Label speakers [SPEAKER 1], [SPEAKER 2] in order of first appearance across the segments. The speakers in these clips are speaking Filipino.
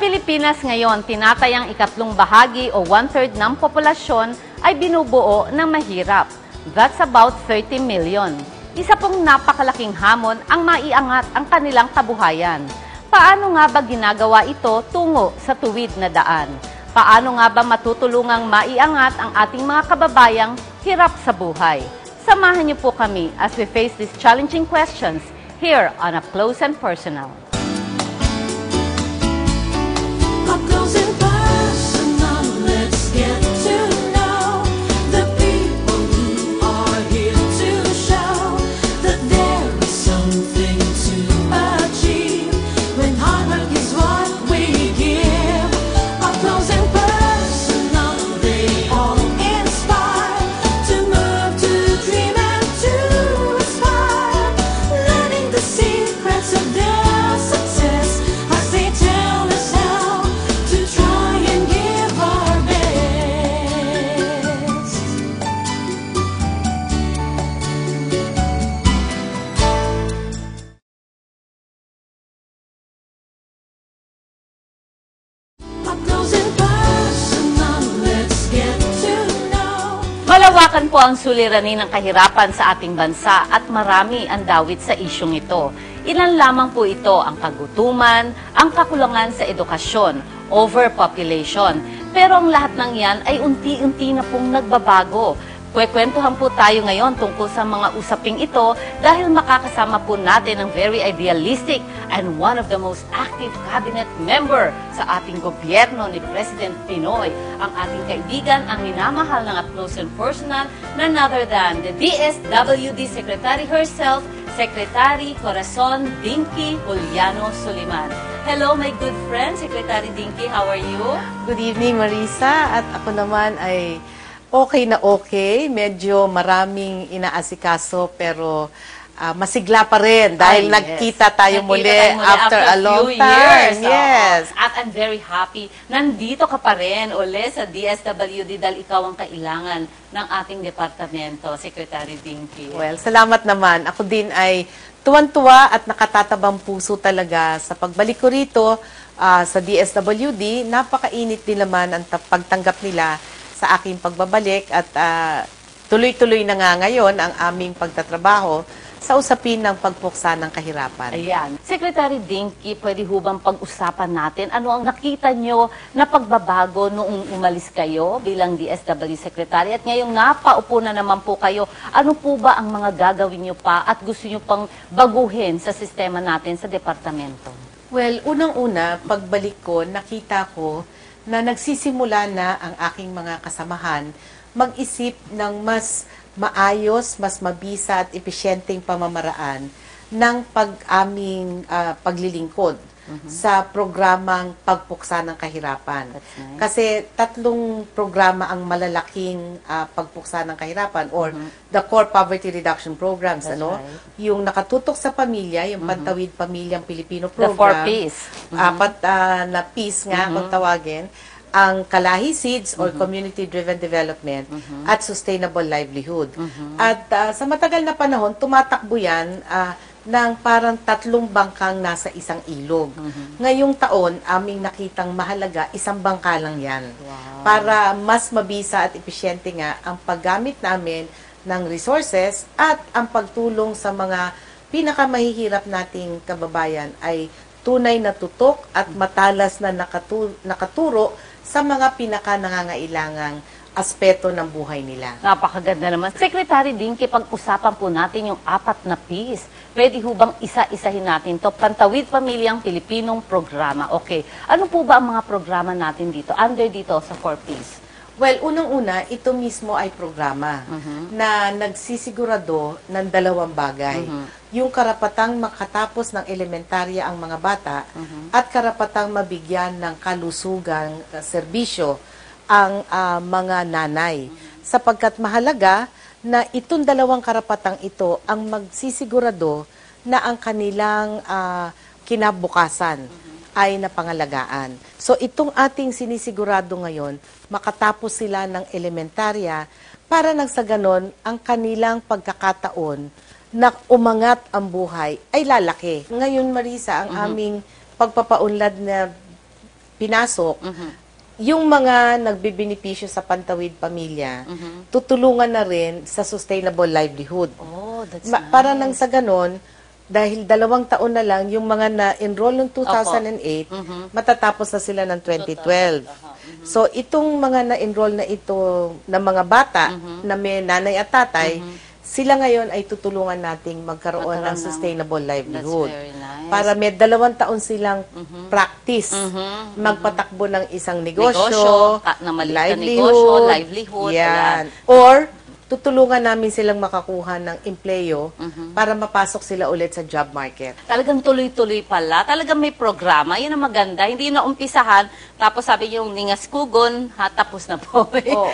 [SPEAKER 1] Pilipinas ngayon, tinatayang ikatlong bahagi o 1/3 ng populasyon ay binubuo ng mahirap. That's about 30 million. Isa pong napakalaking hamon ang maiangat ang kanilang kabuhayan. Paano nga ba ginagawa ito tungo sa tuwid na daan? Paano nga ba matutulungang maiangat ang ating mga kababayang hirap sa buhay? Samahan niyo po kami as we face these challenging questions here on Up Close and Personal.
[SPEAKER 2] Up close and personal, let's get to know the people who are here to show that there is something to achieve when hard work is what we give. Up close and personal, they all inspire to move, to dream and to aspire, learning the secrets of their success as they tell us how to try and give our best. Up close and personal, let's get to know.
[SPEAKER 1] Malawakan po ang suliranin ng kahirapan sa ating bansa at marami ang dawit sa isyong ito. Ilan lamang po ito ang kagutuman, ang kakulangan sa edukasyon, overpopulation. Pero ang lahat ng yan ay unti-unti na pong nagbabago. Kwekwentuhan po tayo ngayon tungkol sa mga usaping ito dahil makakasama po natin ang very idealistic and one of the most active cabinet member sa ating gobyerno ni President Pinoy, ang ating kaibigan, ang minamahal ng Up Close and Personal, none other than the DSWD Secretary herself, Secretary Corazon Dinky Juliano Soliman. Hello, my good friend, Secretary Dinky. How are you?
[SPEAKER 3] Good evening, Marisa. At ako naman ay okay na okay. Medyo maraming inaasikaso pero masigla pa rin dahil
[SPEAKER 1] Yes.
[SPEAKER 3] nagkita tayo muli after a long
[SPEAKER 1] few
[SPEAKER 3] time.
[SPEAKER 1] years.
[SPEAKER 3] Yes.
[SPEAKER 1] Oo. At I'm very happy. Nandito ka pa rin uli sa DSWD dahil ikaw ang kailangan ng ating departamento, Secretary Dinky.
[SPEAKER 3] Well, salamat naman. Ako din ay tuwan-tuwa at nakatatabang puso talaga sa pagbalik ko rito sa DSWD. Napakainit din naman ang pagtanggap nila sa aking pagbabalik at tuloy-tuloy na nga ngayon ang aming pagtatrabaho sa usapin ng pagpuksa ng kahirapan.
[SPEAKER 1] Ayan. Secretary Dinky, pwede ho bang pag-usapan natin ano ang nakita nyo na pagbabago noong umalis kayo bilang DSWD Secretary at ngayong napaupo na naman po kayo, ano po ba ang mga gagawin nyo pa at gusto nyo pang baguhin sa sistema natin sa departamento?
[SPEAKER 3] Well, unang-una, pagbalik ko, nakita ko na nagsisimula na ang aking mga kasamahan mag-isip ng mas maayos, mas mabisa at epesyenteng pamamaraan ng aming paglilingkod sa programang pagpuksa ng kahirapan.
[SPEAKER 1] That's nice.
[SPEAKER 3] Kasi tatlong programa ang malalaking pagpuksa ng kahirapan or the core poverty reduction programs.
[SPEAKER 1] That's right.
[SPEAKER 3] Yung nakatutok sa pamilya, yung Pantawid Pamilyang Pilipino
[SPEAKER 1] The
[SPEAKER 3] program.
[SPEAKER 1] 4Ps.
[SPEAKER 3] Apat na Ps nga kung tawagin, ang Kalahi Seeds or Community-Driven Development at Sustainable Livelihood. At sa matagal na panahon, tumatakbo yan ng parang tatlong bangkang nasa isang ilog. Ngayong taon, aming nakitang mahalaga, isang bangka lang yan.
[SPEAKER 1] Wow.
[SPEAKER 3] Para mas mabisa at epesyente nga ang paggamit namin ng resources at ang pagtulong sa mga pinakamahihirap nating kababayan ay tunay na tutok at matalas na nakaturo sa mga pinaka-nangangailangang aspeto ng buhay nila.
[SPEAKER 1] Napakaganda naman. Secretary Dinky, pag-usapan po natin yung 4 na Ps. Pwede ho bang isa-isahin natin to? Pantawid Pamilyang Pilipinong Programa. Okay. Ano po ba ang mga programa natin dito? Under dito sa 4Ps?
[SPEAKER 3] Well, unang-una, ito mismo ay programa na nagsisigurado ng dalawang bagay. Yung karapatang makatapos ng elementarya ang mga bata at karapatang mabigyan ng kalusugang serbisyo ang mga nanay. Sapagkat mahalaga na itong dalawang karapatang ito ang magsisigurado na ang kanilang kinabukasan ay napangalagaan. So itong ating sinisigurado ngayon, makatapos sila ng elementarya para nang sa ganon ang kanilang pagkakataon na umangat ang buhay ay lalaki. Ngayon, Marisa, ang aming pagpapaunlad na pinasok, yung mga nagbibinipisyo sa Pantawid Pamilya, tutulungan na rin sa sustainable livelihood.
[SPEAKER 1] Oh, that's
[SPEAKER 3] Para nang sa ganon, dahil 2 taon na lang, yung mga na-enroll noong 2008, matatapos na sila ng 2012. So, itong mga na-enroll na ito, na mga bata, na may nanay at tatay, sila ngayon ay tutulungan nating magkaroon ng sustainable livelihood.
[SPEAKER 1] That's very nice.
[SPEAKER 3] Para may 2 taon silang practice, magpatakbo ng isang negosyo,
[SPEAKER 1] na maliit na negosyo, livelihood,
[SPEAKER 3] yan. Or, tutulungan namin silang makakuha ng empleyo para mapasok sila ulit sa job market.
[SPEAKER 1] Talagang tuloy-tuloy pala. Talagang may programa. Yun ang maganda. Hindi na umpisahan. Tapos sabi niyo, ningas kugon, tapos na po.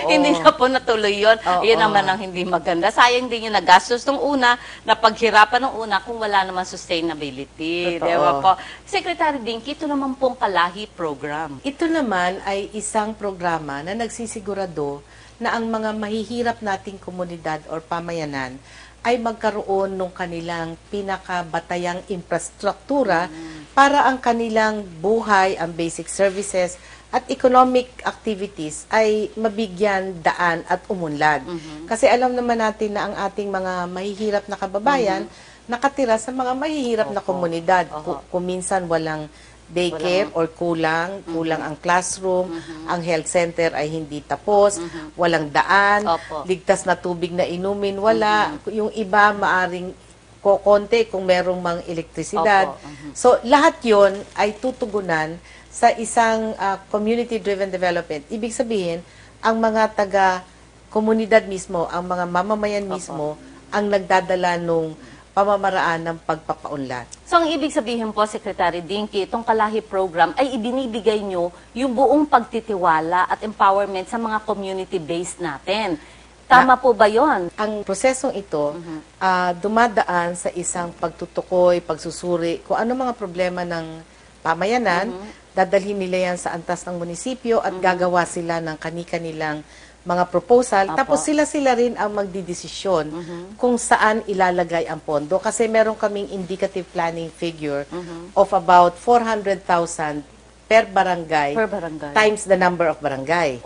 [SPEAKER 1] Hindi na po natuloy yun. Yun naman ang hindi maganda. Sayang din yung nagastos nung una, napaghirapan nung una kung wala naman sustainability.
[SPEAKER 3] Totoo.
[SPEAKER 1] Diba po? Secretary Dinky, ito naman pong Kalahi program.
[SPEAKER 3] Ito naman ay isang programa na nagsisigurado na ang mga mahihirap nating komunidad or pamayanan ay magkaroon ng kanilang pinakabatayang infrastruktura para ang kanilang buhay, ang basic services at economic activities ay mabigyan daan at umunlad. Kasi alam naman natin na ang ating mga mahihirap na kababayan nakatira sa mga mahihirap na komunidad. Kung minsan walang daycare or kulang ang classroom, ang health center ay hindi tapos, walang daan, ligtas na tubig na inumin, wala. Yung iba maaring konti kung merong mang elektrisidad. So, lahat yon ay tutugunan sa isang community-driven development. Ibig sabihin, ang mga taga-komunidad mismo, ang mga mamamayan mismo, ang nagdadala nung pamamaraan ng pagpapaunlad.
[SPEAKER 1] So, ang ibig sabihin po, Secretary Dinky, itong Kalahi program ay ibinibigay nyo yung buong pagtitiwala at empowerment sa mga community-based natin. Tama po ba yon?
[SPEAKER 3] Ang prosesong ito, dumadaan sa isang pagtutukoy, pagsusuri, kung ano mga problema ng pamayanan, dadalhin nila yan sa antas ng munisipyo at gagawa sila ng kani-kanilang mga proposal. Tapos sila-sila rin ang magdidesisyon kung saan ilalagay ang pondo. Kasi meron kaming indicative planning figure of about 400,000 per barangay, times the number of barangay.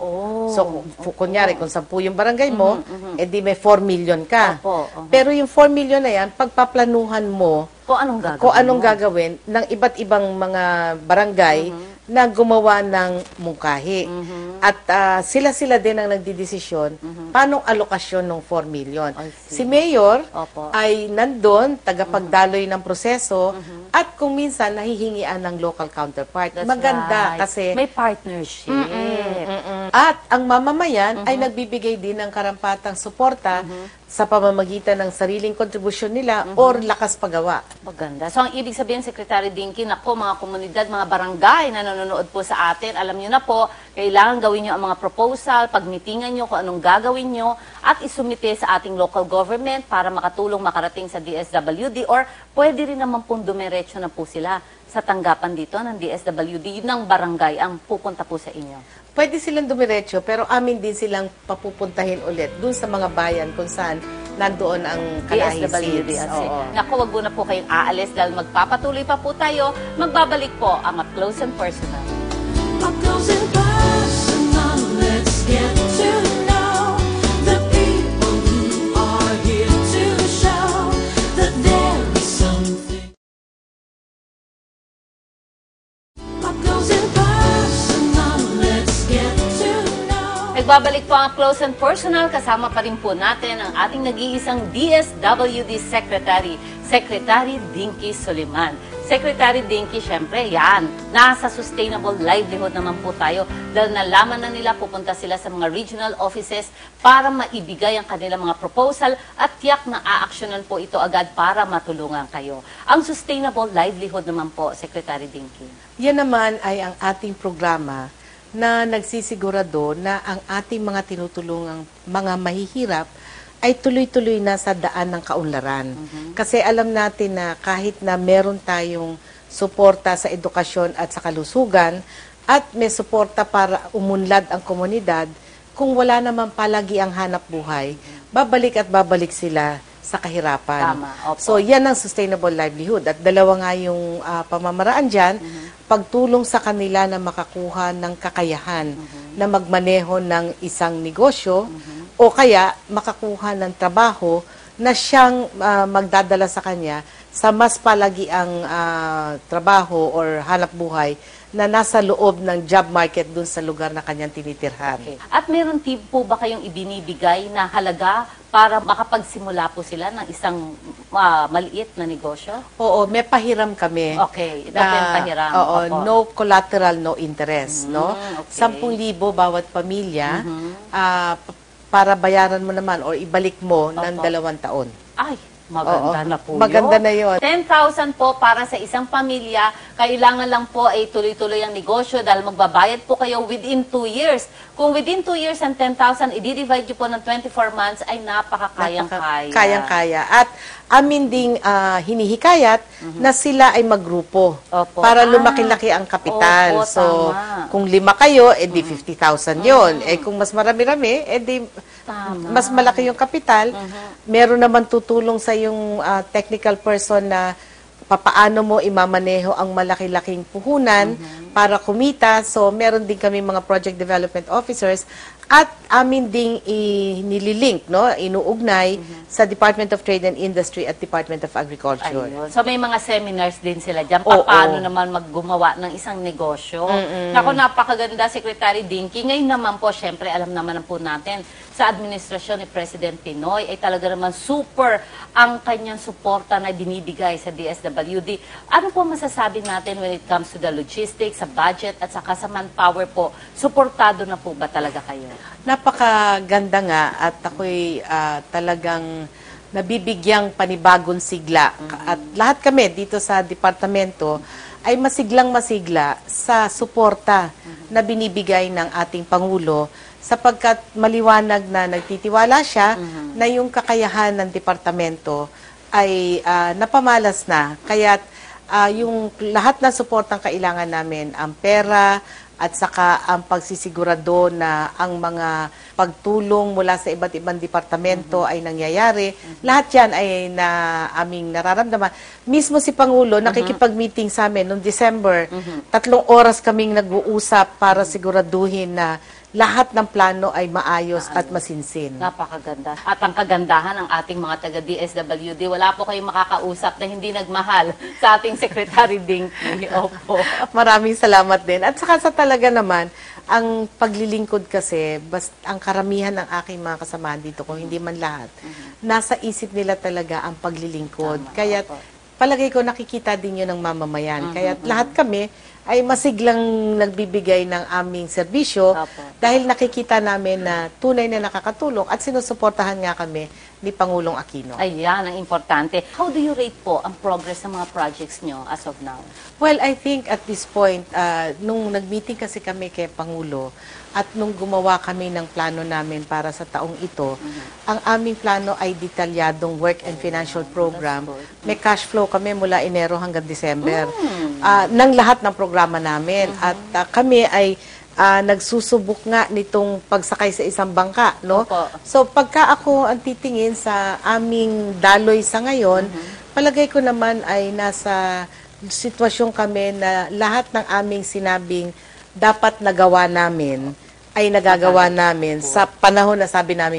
[SPEAKER 3] So, kunyari, kung 10 yung barangay mo, edi may 4 million ka. Pero yung 4 million na yan, pagpaplanuhan mo
[SPEAKER 1] kung anong gagawin
[SPEAKER 3] ng iba't ibang mga barangay na gumawa ng mungkahi. At sila-sila din ang nagdidesisyon paano alokasyon ng 4 million. Si Mayor ay nandun, tagapagdaloy ng proseso, at kung minsan nahihingian ng local counterpart. Maganda kasi
[SPEAKER 1] may partnership.
[SPEAKER 3] At ang mamamayan ay nagbibigay din ng karampatang suporta sa pamamagitan ng sariling kontribusyon nila or lakas paggawa.
[SPEAKER 1] Maganda. So, ang ibig sabihin, Secretary Dinky, nako, mga komunidad, mga barangay na nanonood po sa atin, alam nyo na po, kailangan gawin nyo ang mga proposal, pagmitingan nyo kung anong gagawin nyo, at isumite sa ating local government para makatulong makarating sa DSWD, or pwede rin naman pong dumiretso na po sila sa tanggapan dito ng DSWD, ng barangay ang pupunta po sa inyo.
[SPEAKER 3] Pwede silang dumiretso, pero amin din silang papupuntahin ulit dun sa mga bayan kung saan nandoon ang Kalahi
[SPEAKER 1] DSWD.
[SPEAKER 3] seeds.
[SPEAKER 1] Naku, wag mo na po kayong aalis dahil magpapatuloy pa po tayo. Magbabalik po ang Up Close and Personal.
[SPEAKER 2] Up close and personal, let's get to know the people who are here to show that there is something. Up close and personal, let's get to know.
[SPEAKER 1] Nagbabalik po ang Up Close and Personal. Kasama pa rin po natin ang ating nag-iisang DSWD Secretary, Secretary Dinky Soliman. Secretary Dinky, syempre, yan. Nasa sustainable livelihood naman po tayo dahil nalaman na nila, pupunta sila sa mga regional offices para maibigay ang kanilang mga proposal at tiyak na aaksyonan po ito agad para matulungan kayo. Ang sustainable livelihood naman po, Secretary Dinky.
[SPEAKER 3] Yan naman ay ang ating programa na nagsisigurado na ang ating mga tinutulungang mga mahihirap ay tuloy-tuloy na sa daan ng kaunlaran. Kasi alam natin na kahit na meron tayong suporta sa edukasyon at sa kalusugan at may suporta para umunlad ang komunidad, kung wala naman palagi ang hanap buhay, babalik at babalik sila sa kahirapan.
[SPEAKER 1] Tama, opo.
[SPEAKER 3] So, yan ang sustainable livelihood. At dalawa nga yung pamamaraan dyan, pagtulong sa kanila na makakuha ng kakayahan na magmaneho ng isang negosyo o kaya makakuha ng trabaho na siyang magdadala sa kanya sa mas palagiang trabaho or hanap buhay na nasa loob ng job market dun sa lugar na kanyang tinitirhan.
[SPEAKER 1] Okay. At meron tip po ba kayong ibinibigay na halaga para makapagsimula po sila ng isang maliit na negosyo?
[SPEAKER 3] Oo, may pahiram kami.
[SPEAKER 1] Okay, ito po yung pahiram.
[SPEAKER 3] Oo,
[SPEAKER 1] Opo.
[SPEAKER 3] no collateral, no interest. No?
[SPEAKER 1] okay.
[SPEAKER 3] 10,000 bawat pamilya para bayaran mo naman or ibalik mo ng 2 taon.
[SPEAKER 1] Ay, maganda
[SPEAKER 3] Oo,
[SPEAKER 1] na po
[SPEAKER 3] maganda
[SPEAKER 1] yun.
[SPEAKER 3] na yun.
[SPEAKER 1] 10,000 po para sa isang pamilya. Kailangan lang po ay tuloy-tuloy ang negosyo dahil magbabayad po kayo within 2 years. Kung within 2 years and 10,000, i-divide nyo po ng 24 months, ay napakakayang-kaya.
[SPEAKER 3] Kayang-kaya. At amin ding hinihikayat na sila ay maggrupo
[SPEAKER 1] Opo.
[SPEAKER 3] para lumaki-laki ang kapital.
[SPEAKER 1] Opo,
[SPEAKER 3] So,
[SPEAKER 1] tama.
[SPEAKER 3] kung 5 kayo, edi 50,000 yon. Eh, kung mas marami-rami, edi
[SPEAKER 1] Tama.
[SPEAKER 3] mas malaki yung kapital. Meron naman tutulong sa yung technical person na papaano mo imamaneho ang malaki-laking puhunan para kumita. So, meron din kami mga project development officers at amin ding nililink, no, inuugnay sa Department of Trade and Industry at Department of Agriculture.
[SPEAKER 1] Ayun. So may mga seminars din sila dyan.
[SPEAKER 3] Oo.
[SPEAKER 1] Paano naman maggumawa ng isang negosyo. Naku, napakaganda, Secretary Dinky. Ngayon naman po, syempre, alam naman po natin, sa administrasyon ni President Pinoy ay talaga naman super ang kanyang suporta na binibigay sa DSWD. Ano po masasabi natin when it comes to the logistics, sa budget, at saka sa manpower po? Suportado na po ba talaga kayo?
[SPEAKER 3] Napakaganda nga at ako'y talagang nabibigyang panibagong sigla. At lahat kami dito sa departamento ay masiglang-masigla sa suporta na binibigay ng ating Pangulo sapagkat maliwanag na nagtitiwala siya na yung kakayahan ng departamento ay napamalas na. Kaya't yung lahat ng suportang kailangan namin, ang pera at saka ang pagsisigurado na ang mga pagtulong mula sa iba't ibang departamento ay nangyayari. Lahat yan ay na aming nararamdaman. Mismo si Pangulo, nakikipag-meeting sa amin noong December. 3 oras kaming nag-uusap para siguraduhin na lahat ng plano ay maayos at masinsin.
[SPEAKER 1] Napakaganda. At ang kagandahan ng ating mga taga-DSWD, wala po kayong makakausap na hindi nagmahal sa ating Secretary Dinky. Opo.
[SPEAKER 3] Maraming salamat din. At saka sa talaga naman, ang paglilingkod kasi, ang karamihan ng aking mga kasamahan dito, kung hindi man lahat, nasa isip nila talaga ang paglilingkod. Kaya palagay ko nakikita din yun ng mamamayan. Kaya lahat kami ay masiglang nagbibigay ng aming serbisyo dahil nakikita namin na tunay na nakakatulong at sinusuportahan nga kami ni Pangulong Aquino.
[SPEAKER 1] Ayan, ang importante. How do you rate po ang progress ng mga projects nyo as of now?
[SPEAKER 3] Well, I think at this point, nung nag-meeting kasi kami kay Pangulo at nung gumawa kami ng plano namin para sa taong ito, ang aming plano ay detalyadong work and financial program. May cash flow kami mula Enero hanggang December ng lahat ng programa namin. At kami ay nagsusubok nga nitong pagsakay sa isang bangka, no?
[SPEAKER 1] Opo.
[SPEAKER 3] So, pagka ako ang titingin sa aming daloy sa ngayon, palagay ko naman ay nasa sitwasyon kami na lahat ng aming sinabing dapat nagawa namin ay nagagawa namin sa panahon na sabi namin